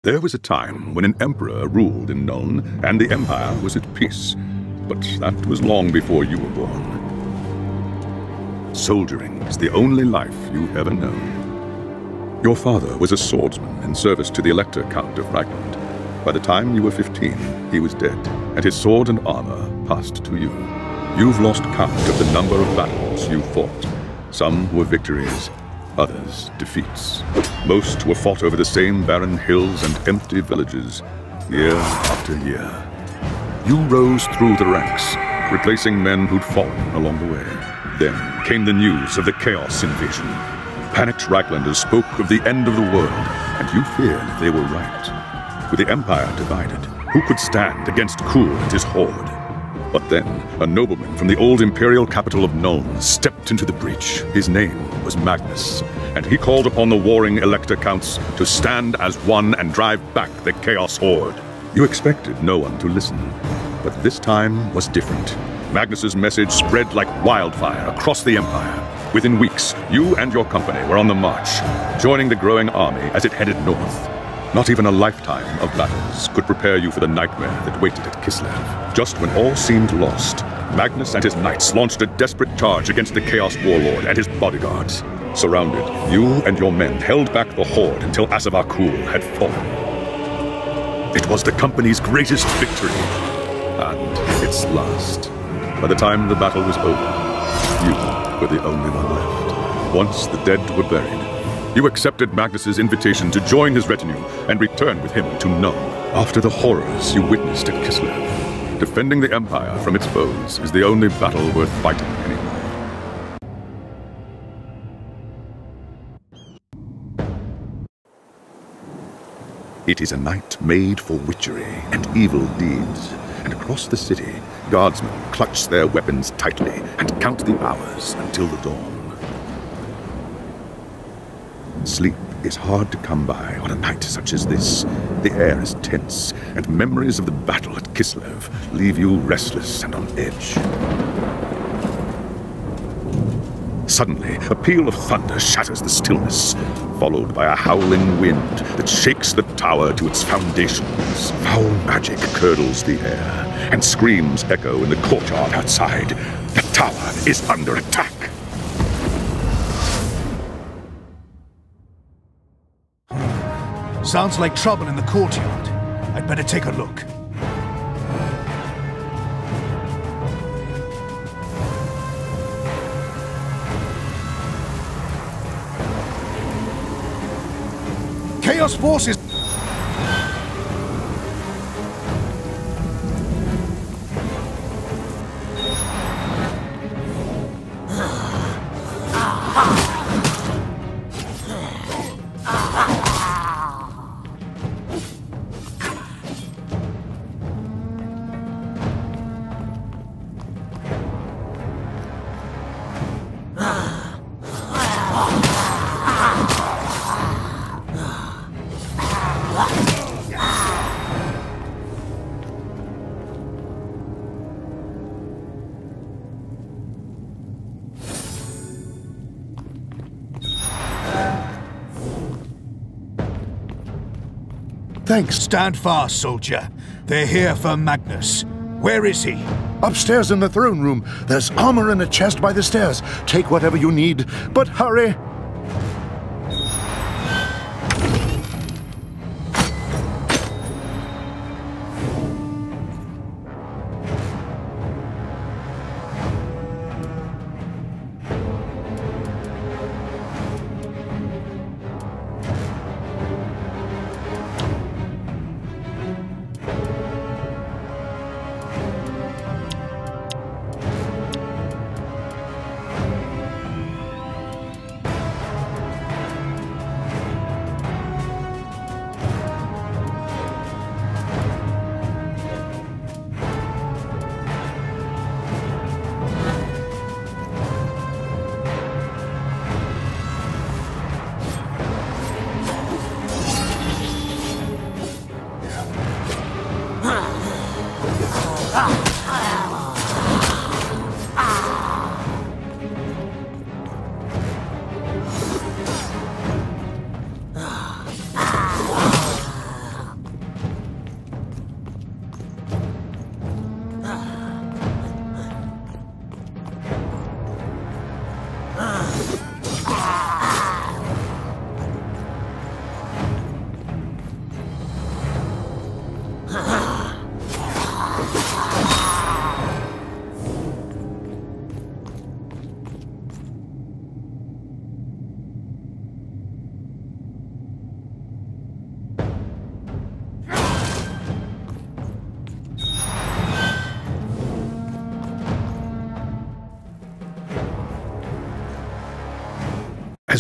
There was a time when an emperor ruled in Nuln, and the empire was at peace. But that was long before you were born. Soldiering is the only life you've ever known. Your father was a swordsman in service to the Elector Count of Ragland. By the time you were 15, he was dead, and his sword and armor passed to you. You've lost count of the number of battles you fought. Some were victories, others defeats. Most were fought over the same barren hills and empty villages, year after year. You rose through the ranks, replacing men who'd fallen along the way. Then came the news of the Chaos invasion. Panicked Raglanders spoke of the end of the world, and you feared they were right. With the Empire divided, who could stand against Kuhl and his horde? But then, a nobleman from the old imperial capital of Nuln stepped into the breach. His name was Magnus, and he called upon the warring Elector Counts to stand as one and drive back the Chaos Horde. You expected no one to listen, but this time was different. Magnus's message spread like wildfire across the Empire. Within weeks, you and your company were on the march, joining the growing army as it headed north. Not even a lifetime of battles could prepare you for the nightmare that waited at Kislev. Just when all seemed lost, Magnus and his knights launched a desperate charge against the Chaos Warlord and his bodyguards. Surrounded, you and your men held back the Horde until Asavar Kuhl had fallen. It was the company's greatest victory, and its last. By the time the battle was over, you were the only one left. Once the dead were buried, you accepted Magnus's invitation to join his retinue and return with him to Nuln. After the horrors you witnessed at Kislev, defending the Empire from its foes is the only battle worth fighting anymore. It is a night made for witchery and evil deeds, and across the city, guardsmen clutch their weapons tightly and count the hours until the dawn. Sleep is hard to come by on a night such as this. The air is tense, and memories of the battle at Kislev leave you restless and on edge. Suddenly, a peal of thunder shatters the stillness, followed by a howling wind that shakes the tower to its foundations. Foul magic curdles the air, and screams echo in the courtyard outside. The tower is under attack. Sounds like trouble in the courtyard. I'd better take a look. Chaos forces! Thanks. Stand fast, soldier. They're here for Magnus. Where is he? Upstairs in the throne room. There's armor in a chest by the stairs. Take whatever you need, but hurry!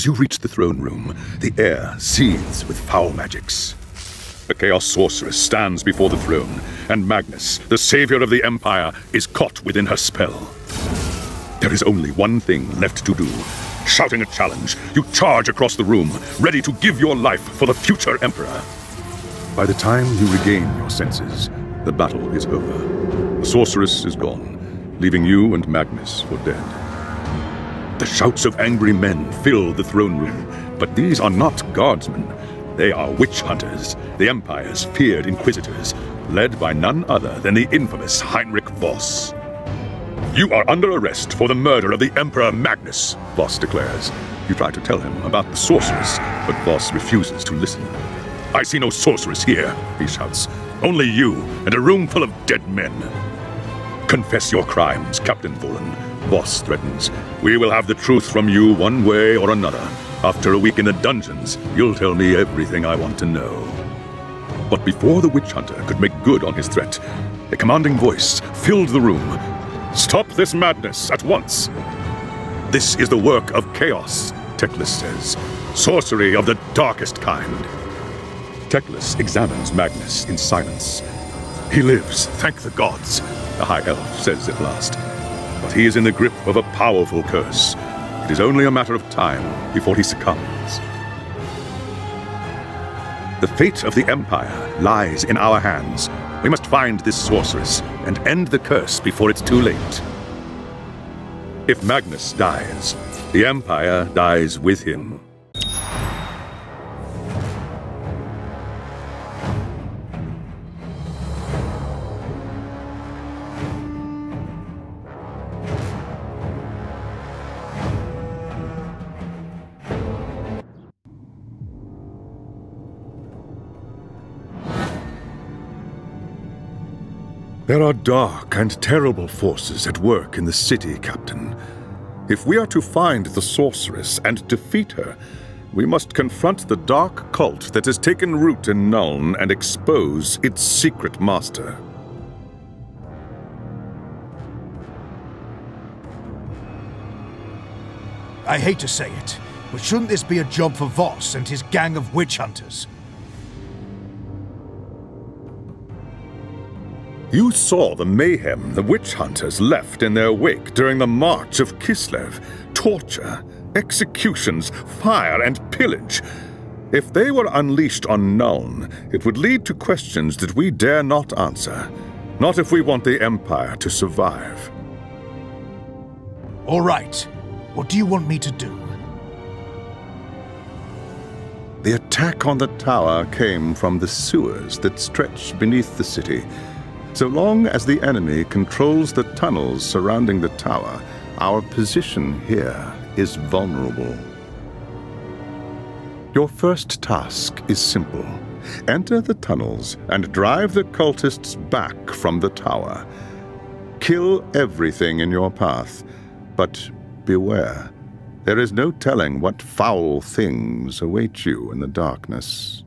As you reach the throne room, the air seethes with foul magics. A Chaos Sorceress stands before the throne, and Magnus, the savior of the Empire, is caught within her spell. There is only one thing left to do. Shouting a challenge, you charge across the room, ready to give your life for the future Emperor. By the time you regain your senses, the battle is over. The sorceress is gone, leaving you and Magnus for dead. The shouts of angry men fill the throne room, but these are not guardsmen. They are witch hunters, the Empire's feared inquisitors, led by none other than the infamous Heinrich Voss. You are under arrest for the murder of the Emperor Magnus, Voss declares. You try to tell him about the sorceress, but Voss refuses to listen. I see no sorceress here, he shouts. Only you and a room full of dead men. Confess your crimes, Captain Volan, Voss threatens. We will have the truth from you one way or another. After a week in the dungeons, you'll tell me everything I want to know. But before the witch hunter could make good on his threat, a commanding voice filled the room. Stop this madness at once! This is the work of chaos, Teclis says. Sorcery of the darkest kind. Teclis examines Magnus in silence. He lives, thank the gods, the High Elf says at last. But he is in the grip of a powerful curse. It is only a matter of time before he succumbs. The fate of the Empire lies in our hands. We must find this sorceress and end the curse before it's too late. If Magnus dies, the Empire dies with him. There are dark and terrible forces at work in the city, Captain. If we are to find the sorceress and defeat her, we must confront the dark cult that has taken root in Nuln and expose its secret master. I hate to say it, but shouldn't this be a job for Voss and his gang of witch hunters? You saw the mayhem the witch hunters left in their wake during the March of Kislev. Torture, executions, fire, and pillage. If they were unleashed on Nuln, it would lead to questions that we dare not answer. Not if we want the Empire to survive. All right. What do you want me to do? The attack on the tower came from the sewers that stretch beneath the city. So long as the enemy controls the tunnels surrounding the tower, our position here is vulnerable. Your first task is simple. Enter the tunnels and drive the cultists back from the tower. Kill everything in your path, but beware. There is no telling what foul things await you in the darkness.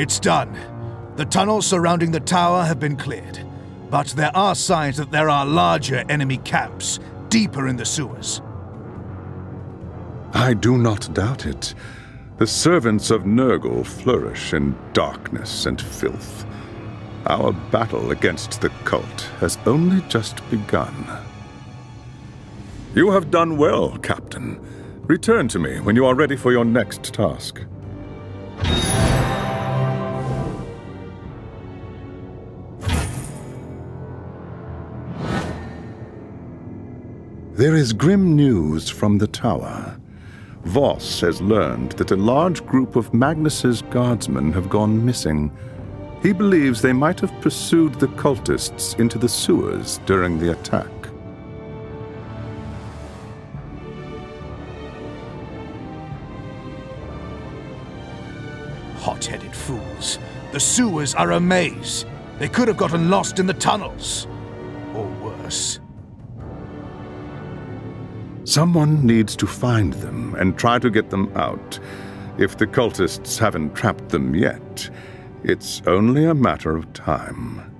It's done. The tunnels surrounding the tower have been cleared, but there are signs that there are larger enemy camps deeper in the sewers. I do not doubt it. The servants of Nurgle flourish in darkness and filth. Our battle against the cult has only just begun. You have done well, Captain. Return to me when you are ready for your next task. There is grim news from the tower. Voss has learned that a large group of Magnus's guardsmen have gone missing. He believes they might have pursued the cultists into the sewers during the attack. Hot-headed fools. The sewers are a maze. They could have gotten lost in the tunnels. Or worse. Someone needs to find them and try to get them out. If the cultists haven't trapped them yet, it's only a matter of time.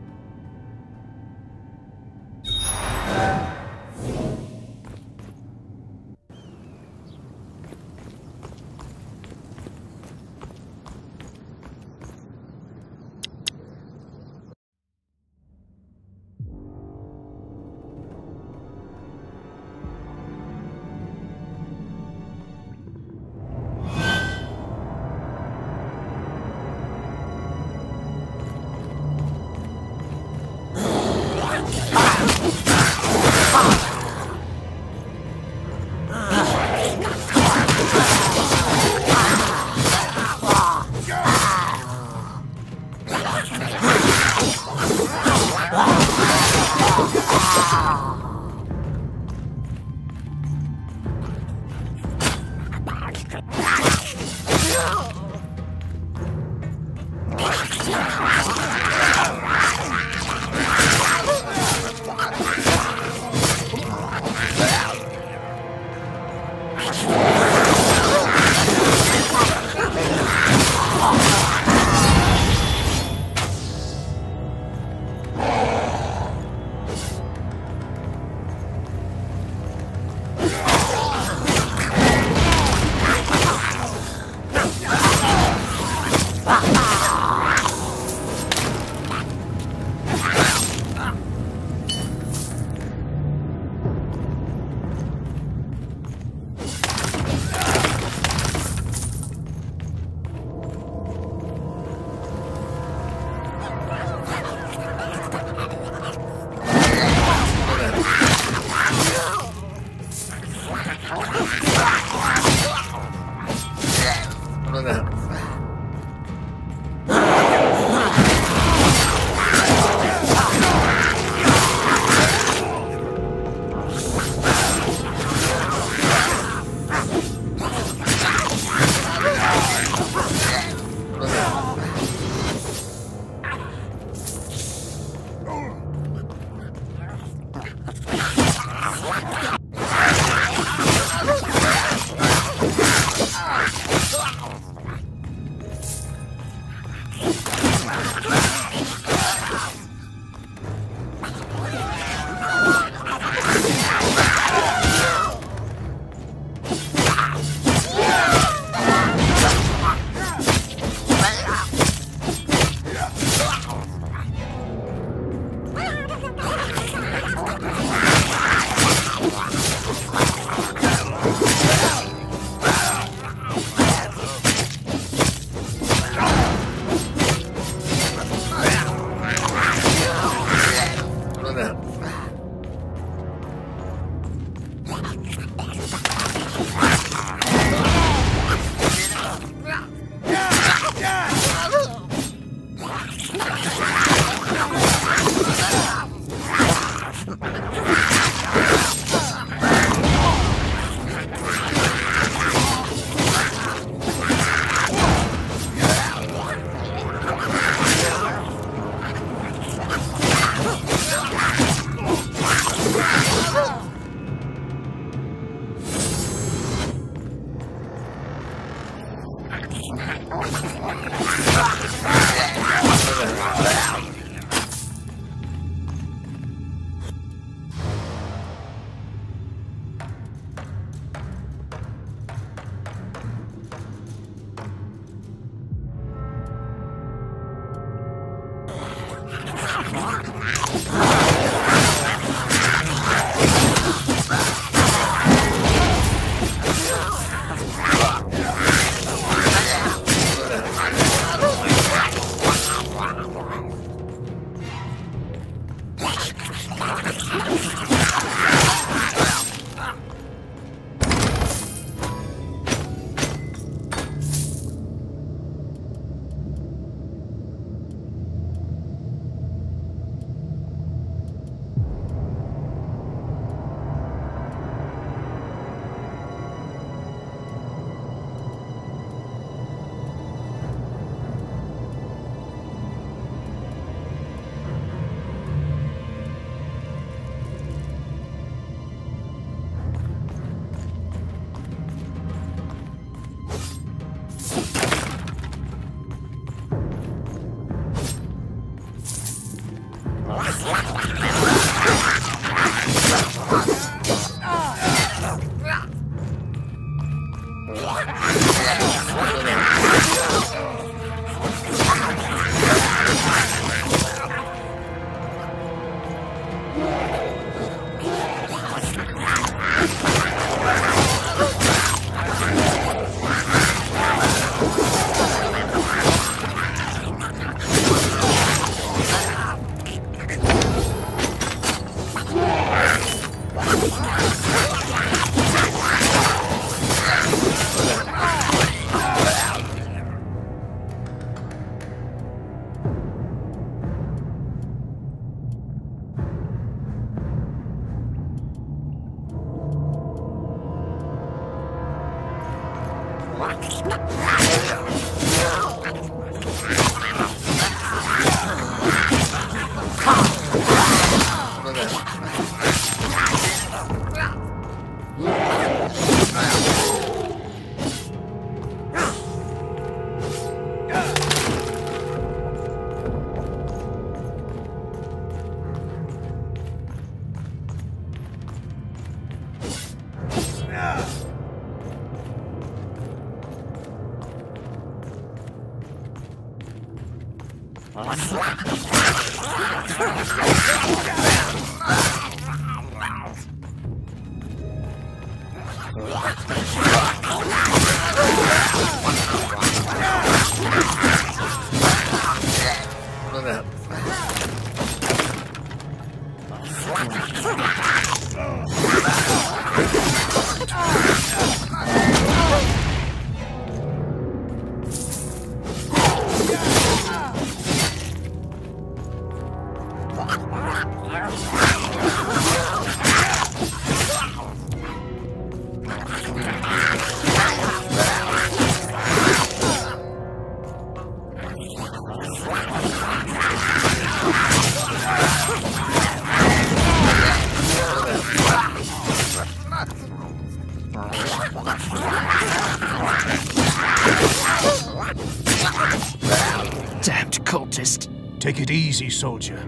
Damned cultist. Take it easy, soldier.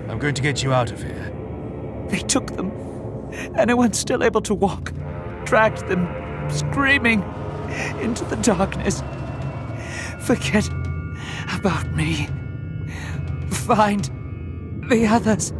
I'm going to get you out of here. They took them. Anyone's still able to walk. Dragged them, screaming, into the darkness. Forget about me. Find the others.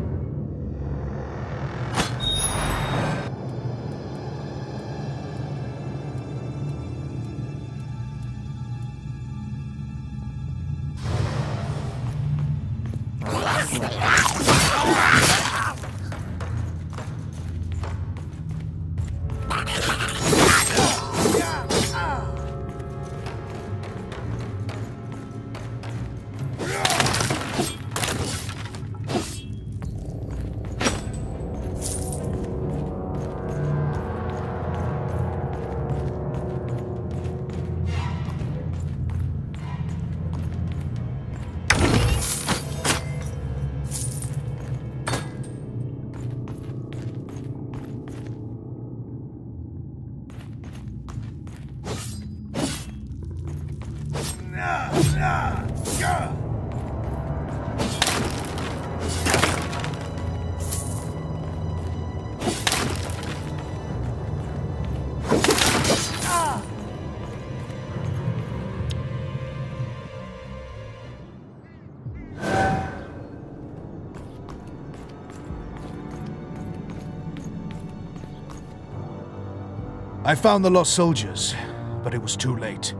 I found the lost soldiers, but it was too late.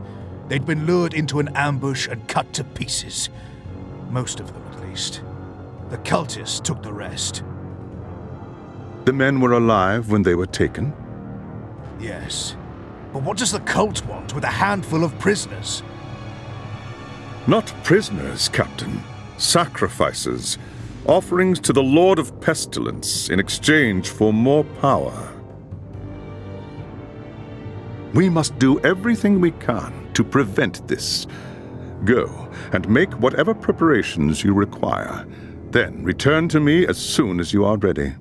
They'd been lured into an ambush and cut to pieces. Most of them, at least. The cultists took the rest. The men were alive when they were taken? Yes. But what does the cult want with a handful of prisoners? Not prisoners, Captain. Sacrifices. Offerings to the Lord of Pestilence in exchange for more power. We must do everything we can to prevent this. Go and make whatever preparations you require. Then return to me as soon as you are ready.